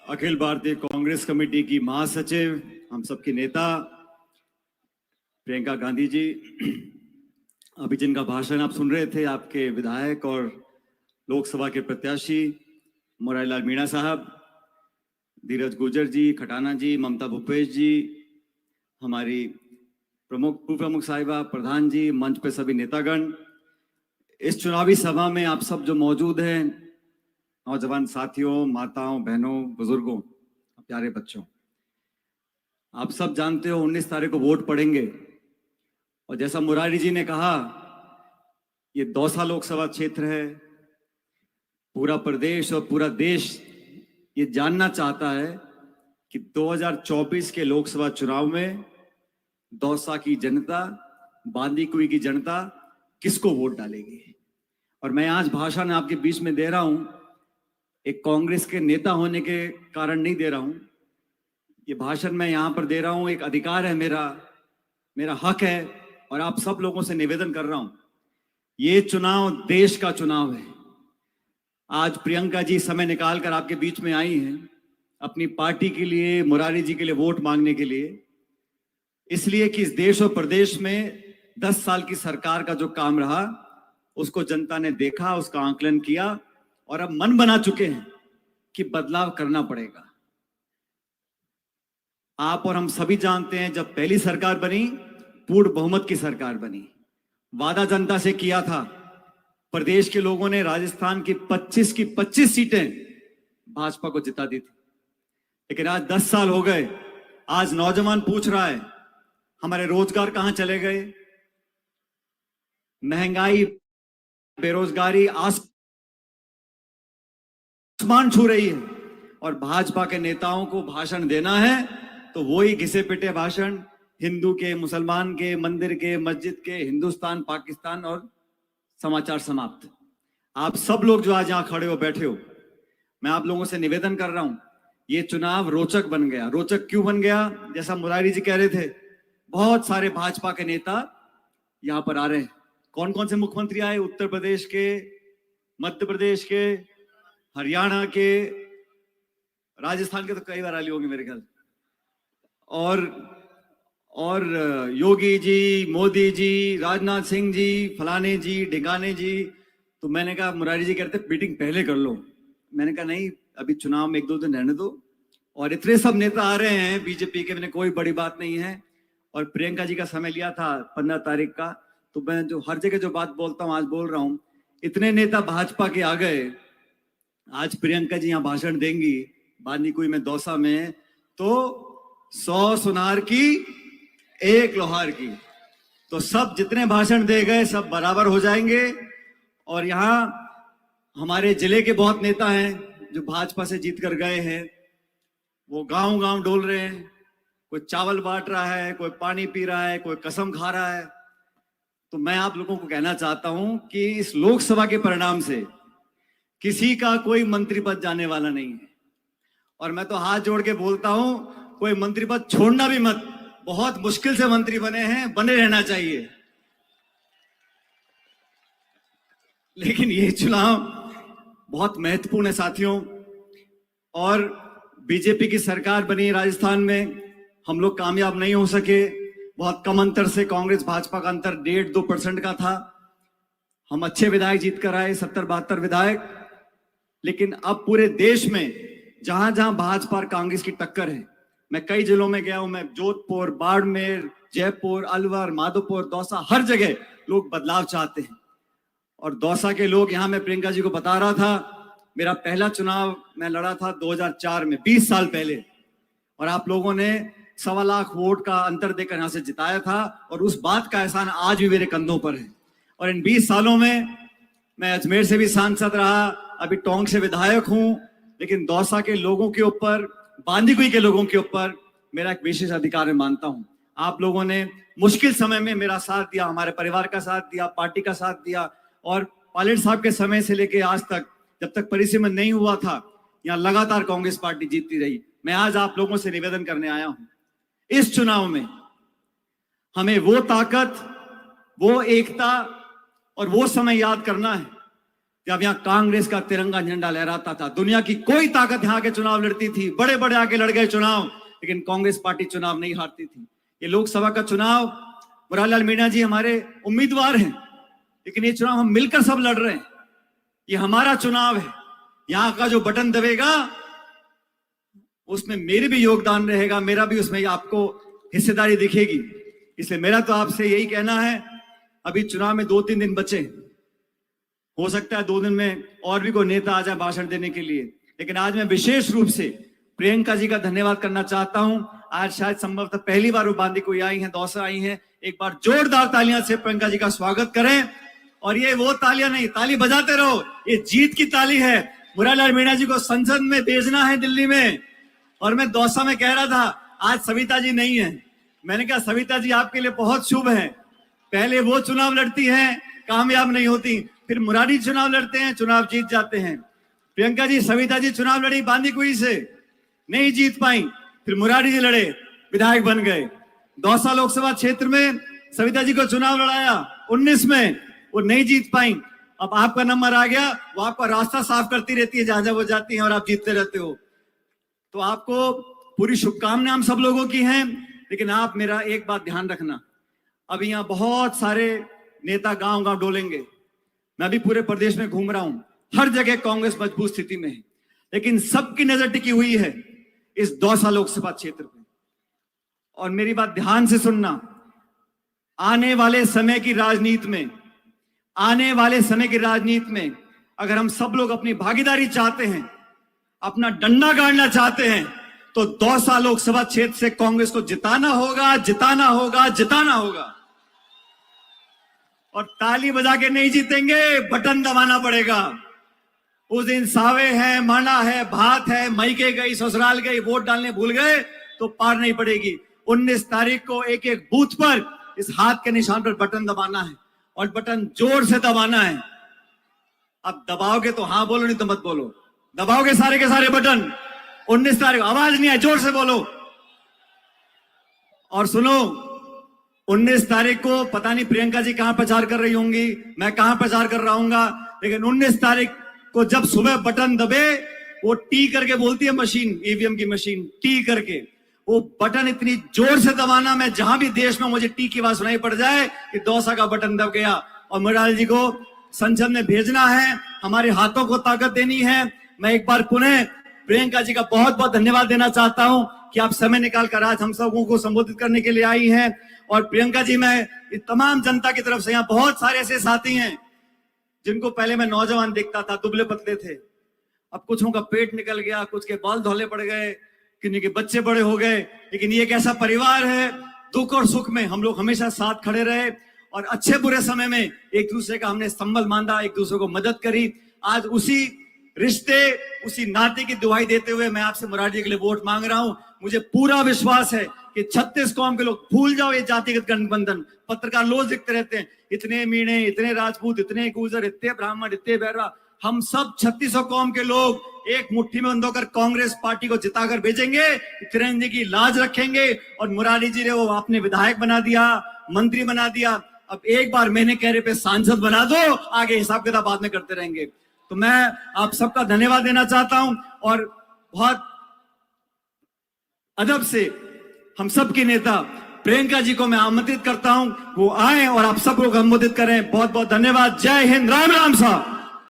Akhil Bharatiya Congress committee की महासचिव, हम सबकी नेता प्रियंका गांधी जी, अभी जिनका भाषण आप सुन रहे थे, आपके विधायक और लोकसभा के प्रत्याशी मुरारी लाल मीणा साहब, धीरज गुर्जर जी, खटाना जी, ममता भूपेश जी, हमारी पूर्व प्रमुख साहिबा, प्रधान जी, मंच पे सभी नेतागण, इस चुनावी सभा में आप सब जो मौजूद हैं, नौजवान साथियों, माताओं, बहनों, बुजुर्गों, प्यारे बच्चों, आप सब जानते हो 19 तारीख को वोट पड़ेंगे। और जैसा मुरारी जी ने कहा, ये दौसा लोकसभा क्षेत्र है। पूरा प्रदेश और पूरा देश ये जानना चाहता है कि 2024 के लोकसभा चुनाव में दौसा की जनता, बांदीकुई की जनता किसको वोट डालेगी। और मैं आज भाषण आपके बीच में दे रहा हूं, एक कांग्रेस के नेता होने के कारण नहीं दे रहा हूं। ये भाषण मैं यहां पर दे रहा हूं, एक अधिकार है मेरा हक है। और आप सब लोगों से निवेदन कर रहा हूं, ये चुनाव देश का चुनाव है। आज प्रियंका जी समय निकालकर आपके बीच में आई हैं अपनी पार्टी के लिए, मुरारी जी के लिए वोट मांगने के लिए, इसलिए कि इस देश और प्रदेश में 10 साल की सरकार का जो काम रहा उसको जनता ने देखा, उसका आंकलन किया और अब मन बना चुके हैं कि बदलाव करना पड़ेगा। आप और हम सभी जानते हैं, जब पहली सरकार बनी, पूर्ण बहुमत की सरकार बनी, वादा जनता से किया था, प्रदेश के लोगों ने राजस्थान की 25 की 25 सीटें भाजपा को जिता दी थी। लेकिन आज 10 साल हो गए, आज नौजवान पूछ रहा है हमारे रोजगार कहां चले गए। महंगाई, बेरोजगारी आसमान छू रही है। और भाजपा के नेताओं को भाषण देना है तो वही घिसे पिटे भाषण, हिंदू के, मुसलमान के, मंदिर के, मस्जिद के, हिंदुस्तान, पाकिस्तान और समाचार समाप्त। आप सब लोग जो आज यहां खड़े हो, बैठे हो, मैं आप लोगों से निवेदन कर रहा हूं, ये चुनाव रोचक बन गया। रोचक क्यों बन गया? जैसा मुरारी जी कह रहे थे, बहुत सारे भाजपा के नेता यहां पर आ रहे हैं। कौन कौन से मुख्यमंत्री आए? उत्तर प्रदेश के, मध्य प्रदेश के, हरियाणा के, राजस्थान के तो कई बार आली होंगे मेरे ख्याल, और योगी जी, मोदी जी, राजनाथ सिंह जी, फलाने जी, ढिकाने जी। तो मैंने कहा, मुरारी जी कहते मीटिंग पहले कर लो। मैंने कहा नहीं, अभी चुनाव में 1-2 दिन रहने दो। और इतने सब नेता आ रहे हैं बीजेपी के, मैंने कोई बड़ी बात नहीं है। और प्रियंका जी का समय लिया था 15 तारीख का, तो मैं जो हर जगह जो बात बोलता हूं आज बोल रहा हूं। इतने नेता भाजपा के आ गए, आज प्रियंका जी यहां भाषण देंगी बांदीकुई में, दौसा में, तो 100 सुनार की 1 लोहार की। तो सब जितने भाषण दे गए सब बराबर हो जाएंगे। और यहां हमारे जिले के बहुत नेता हैं जो भाजपा से जीत कर गए हैं, वो गांव गांव डोल रहे हैं। कोई चावल बांट रहा है, कोई पानी पी रहा है, कोई कसम खा रहा है। तो मैं आप लोगों को कहना चाहता हूं कि इस लोकसभा के परिणाम से किसी का कोई मंत्री पद जाने वाला नहीं है। और मैं तो हाथ जोड़ के बोलता हूं, कोई मंत्री पद छोड़ना भी मत। बहुत मुश्किल से मंत्री बने हैं, बने रहना चाहिए। लेकिन ये चुनाव बहुत महत्वपूर्ण है साथियों। और बीजेपी की सरकार बनी राजस्थान में, हम लोग कामयाब नहीं हो सके। बहुत कम अंतर से, कांग्रेस भाजपा का अंतर 1.5-2% का था। हम अच्छे विधायक जीत कर आए, 70-72 विधायक। लेकिन अब पूरे देश में जहां जहां भाजपा और कांग्रेस की टक्कर है, मैं कई जिलों में गया हूं, मैं जोधपुर, बाड़मेर, जयपुर, अलवर, माधोपुर, दौसा, हर जगह लोग बदलाव चाहते हैं। और दौसा के लोग, यहां मैं प्रियंका जी को बता रहा था, मेरा पहला चुनाव मैं लड़ा था 2004 में, 20 साल पहले, और आप लोगों ने 1.25 लाख वोट का अंतर देकर यहां से जिताया था। और उस बात का एहसान आज भी मेरे कंधों पर है। और इन 20 सालों में मैं अजमेर से भी सांसद रहा, अभी टोंक से विधायक हूं, लेकिन दौसा के लोगों के ऊपर, बांदीकुई के लोगों के ऊपर मेरा एक विशेष अधिकार मैं मानता हूं। आप लोगों ने मुश्किल समय में मेरा साथ दिया, हमारे परिवार का साथ दिया, पार्टी का साथ दिया। और पायलट साहब के समय से लेकर आज तक, जब तक परिसीमन नहीं हुआ था, यहां लगातार कांग्रेस पार्टी जीतती रही। मैं आज आप लोगों से निवेदन करने आया हूं, इस चुनाव में हमें वो ताकत, वो एकता और वो समय याद करना है जब यहाँ कांग्रेस का तिरंगा झंडा लहराता था, दुनिया की कोई ताकत यहाँ के चुनाव लड़ती थी, बड़े बड़े आके लड़ गए चुनाव, लेकिन कांग्रेस पार्टी चुनाव नहीं हारती थी। ये लोकसभा का चुनाव, मुरारीलाल मीणा जी हमारे उम्मीदवार हैं, लेकिन ये चुनाव हम मिलकर सब लड़ रहे हैं। ये हमारा चुनाव है। यहाँ का जो बटन दबेगा उसमें मेरे भी योगदान रहेगा, मेरा भी उसमें आपको हिस्सेदारी दिखेगी। इसलिए मेरा तो आपसे यही कहना है, अभी चुनाव में 2-3 दिन बचे, हो सकता है 2 दिन में और भी कोई नेता आ जाए भाषण देने के लिए, लेकिन आज मैं विशेष रूप से प्रियंका जी का धन्यवाद करना चाहता हूं। आज शायद संभवतः पहली बार वो बांदी कोई आई हैं, दौसा आई हैं। एक बार जोरदार तालियां से प्रियंका जी का स्वागत करें। और ये वो तालियां नहीं, ताली बजाते रहो, ये जीत की ताली है। मुरारीलाल मीणा जी को संसद में भेजना है दिल्ली में। और मैं दौसा में कह रहा था, आज सविता जी नहीं है, मैंने कहा सविता जी आपके लिए बहुत शुभ है, पहले वो चुनाव लड़ती हैं, कामयाब नहीं होती, फिर मुरारी चुनाव लड़ते हैं, चुनाव जीत जाते हैं। प्रियंका जी, सविता जी चुनाव लड़ी बांदीकुई से, नहीं जीत पाई, फिर मुरारी जी लड़े, विधायक बन गए। दौसा लोकसभा क्षेत्र में सविता जी को चुनाव लड़ाया 19 में, वो नहीं जीत पाई। अब आपका नंबर आ गया, वो आपका रास्ता साफ करती रहती है जहां जहां वो जाती हैं और आप जीतते रहते हो। तो आपको पूरी शुभकामनाएं हम सब लोगों की हैं, लेकिन आप मेरा एक बात ध्यान रखना, अभी यहाँ बहुत सारे नेता गांव गांव डोलेंगे, मैं भी पूरे प्रदेश में घूम रहा हूं, हर जगह कांग्रेस मजबूत स्थिति में है, लेकिन सबकी नजर टिकी हुई है इस दौसा लोकसभा क्षेत्र पे। और मेरी बात ध्यान से सुनना, आने वाले समय की राजनीति में, आने वाले समय की राजनीति में अगर हम सब लोग अपनी भागीदारी चाहते हैं, अपना डंडा गाड़ना चाहते हैं, तो दौसा लोकसभा क्षेत्र से कांग्रेस को जिताना होगा, जिताना होगा, जिताना होगा। और ताली बजा के नहीं जीतेंगे, बटन दबाना पड़ेगा। उस दिन सावे है, माना है, भात है, मईके गई, ससुराल गई, वोट डालने भूल गए तो पार नहीं पड़ेगी। 19 तारीख को एक एक बूथ पर इस हाथ के निशान पर बटन दबाना है, और बटन जोर से दबाना है। अब दबाओगे तो हाँ बोलो, नहीं तो मत बोलो। दबाओगे सारे के सारे बटन 19 तारीख, आवाज नहीं है, जोर से बोलो। और सुनो, 19 तारीख को पता नहीं प्रियंका जी कहां प्रचार कर रही होंगी, मैं कहां प्रचार कर रहा हूंगा, लेकिन 19 तारीख को जब सुबह बटन दबे, वो टी करके बोलती है मशीन, ईवीएम की मशीन, टी करके वो बटन इतनी जोर से दबाना, मैं जहां भी देश में मुझे टी की आवाज सुनाई पड़ जाए कि दौसा का बटन दब गया। और मुरारी जी को संसद में भेजना है, हमारे हाथों को ताकत देनी है। मैं एक बार पुनः प्रियंका जी का बहुत बहुत धन्यवाद देना चाहता हूं कि आप समय निकालकर आज हम सबों को संबोधित करने के लिए आई हैं। और प्रियंका जी, मैं तमाम जनता की तरफ से, यहाँ बहुत सारे ऐसे साथी हैं जिनको पहले मैं नौजवान देखता था, दुबले पतले थे, अब कुछों का पेट निकल गया, कुछ के बाल धौले पड़ गए, किन्हीं के बच्चे बड़े हो गए, लेकिन ये एक ऐसा परिवार है, दुख और सुख में हम लोग हमेशा साथ खड़े रहे, और अच्छे बुरे समय में एक दूसरे का हमने संबल बांधा, एक दूसरे को मदद करी। आज उसी रिश्ते, उसी नाते की दुहाई देते हुए मैं आपसे मुरारी जी के लिए वोट मांग रहा हूं। मुझे पूरा विश्वास है कि 36 कौम के लोग, भूल जाओ ये जातिगत गठबंधन। पत्रकार लोग लिखते रहते हैं, इतने मीणे, इतने राजपूत, इतने गुर्जर, इतने ब्राह्मण, इतने बैरवा, हम सब 3600 कौम के लोग एक मुट्ठी में बंद होकर कांग्रेस पार्टी को जिताकर भेजेंगे, तिरंगे की लाज रखेंगे। और मुरारी जी ने वो आपने विधायक बना दिया, मंत्री बना दिया, अब एक बार मैंने कहने पे सांसद बना दो, आगे हिसाब किताब बाद में करते रहेंगे। तो मैं आप सबका धन्यवाद देना चाहता हूं, और बहुत अदब से हम सबके नेता प्रियंका जी को मैं आमंत्रित करता हूं, वो आए और आप सब लोग संबोधित करें। बहुत बहुत धन्यवाद। जय हिंद, राम राम साहब।